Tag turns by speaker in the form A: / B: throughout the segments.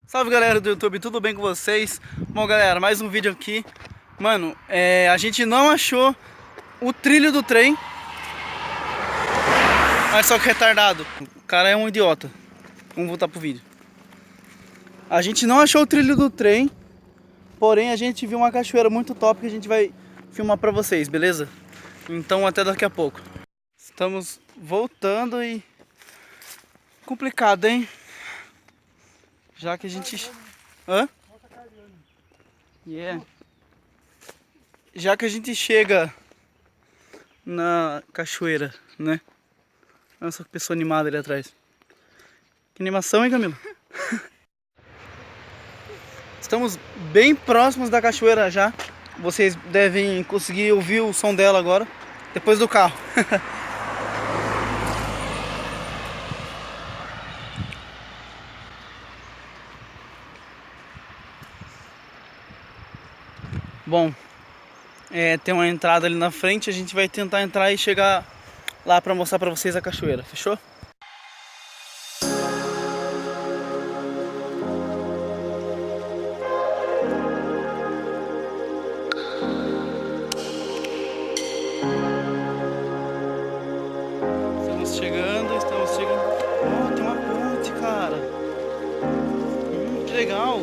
A: Salve galera do YouTube, tudo bem com vocês? Bom galera, mais um vídeo aqui. Mano, a gente não achou o trilho do trem. Olha só que retardado. O cara é um idiota. Vamos voltar pro vídeo. A gente não achou o trilho do trem, porém a gente viu uma cachoeira muito top que a gente vai filmar pra vocês, beleza? Então até daqui a pouco. Estamos voltando e... complicado, hein? Já que a gente... Hã? Yeah. Já que a gente chega na cachoeira, né? Olha só que pessoa animada ali atrás. Que animação, hein, Camilo? Estamos bem próximos da cachoeira já. Vocês devem conseguir ouvir o som dela agora, depois do carro. Bom, tem uma entrada ali na frente. A gente vai tentar entrar e chegar lá para mostrar para vocês a cachoeira, fechou? Estamos chegando. Oh, tem uma ponte, cara. Que legal.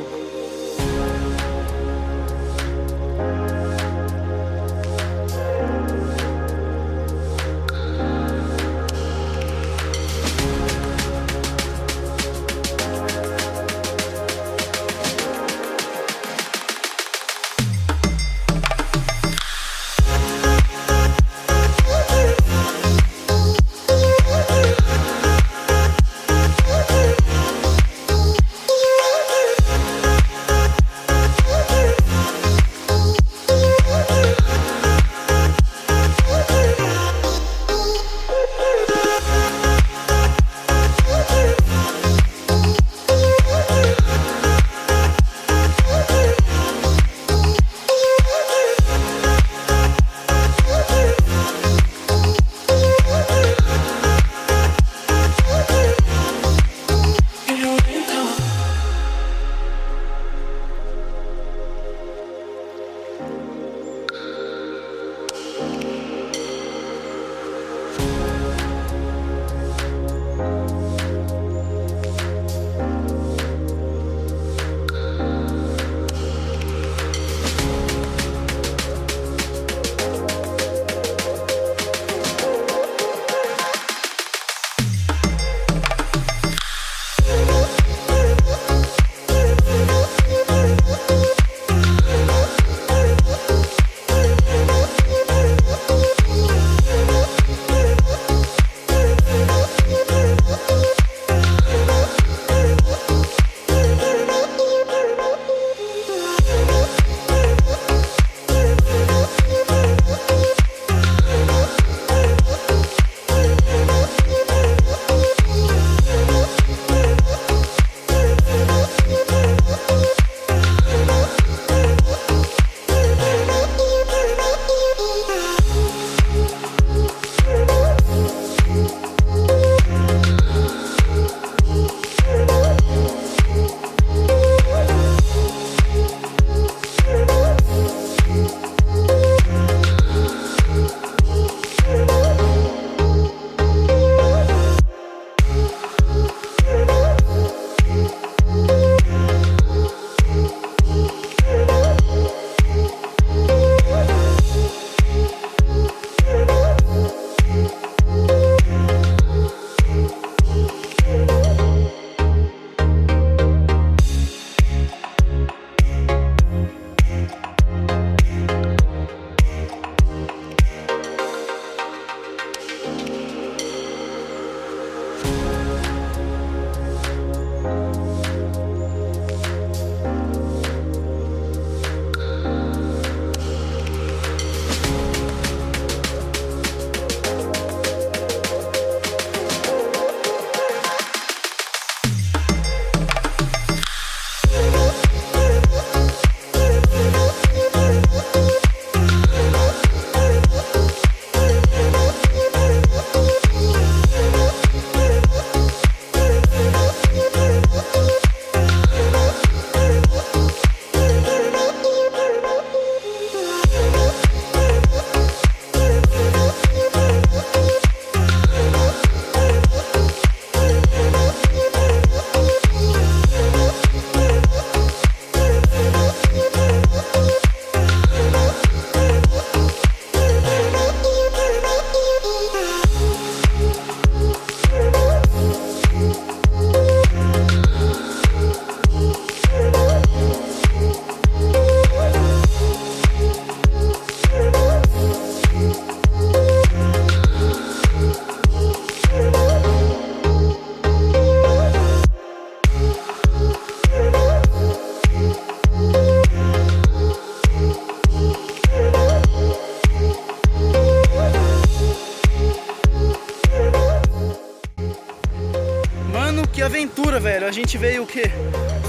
A: gente veio o quê?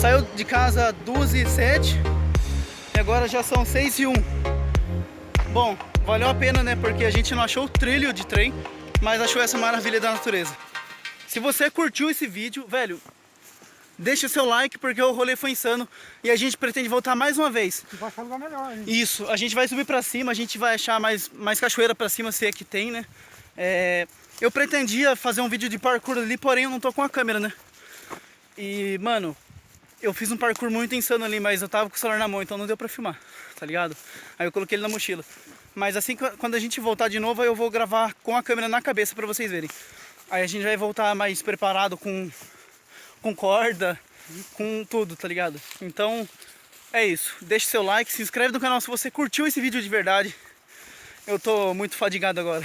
A: Saiu de casa 2h07 e agora já são 6h01. Bom, valeu a pena, né? Porque a gente não achou o trilho de trem, mas achou essa maravilha da natureza. Se você curtiu esse vídeo, velho, deixa seu like porque o rolê foi insano e a gente pretende voltar mais uma vez.
B: E vai achar lugar melhor, hein?
A: Isso, a gente vai subir pra cima, a gente vai achar mais cachoeira pra cima, se é que tem, né? Eu pretendia fazer um vídeo de parkour ali, porém eu não tô com a câmera, né? E, mano, eu fiz um parkour muito insano ali, mas eu tava com o celular na mão, então não deu pra filmar, tá ligado? Aí eu coloquei ele na mochila. Mas assim, quando a gente voltar de novo, eu vou gravar com a câmera na cabeça pra vocês verem. Aí a gente vai voltar mais preparado com corda, com tudo, tá ligado? Então, é isso. Deixa seu like, se inscreve no canal se você curtiu esse vídeo de verdade. Eu tô muito fadigado agora.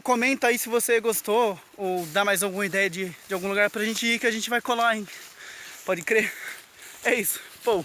A: Comenta aí se você gostou ou dá mais alguma ideia de algum lugar pra gente ir que a gente vai colar, hein? Pode crer. É isso. Pô.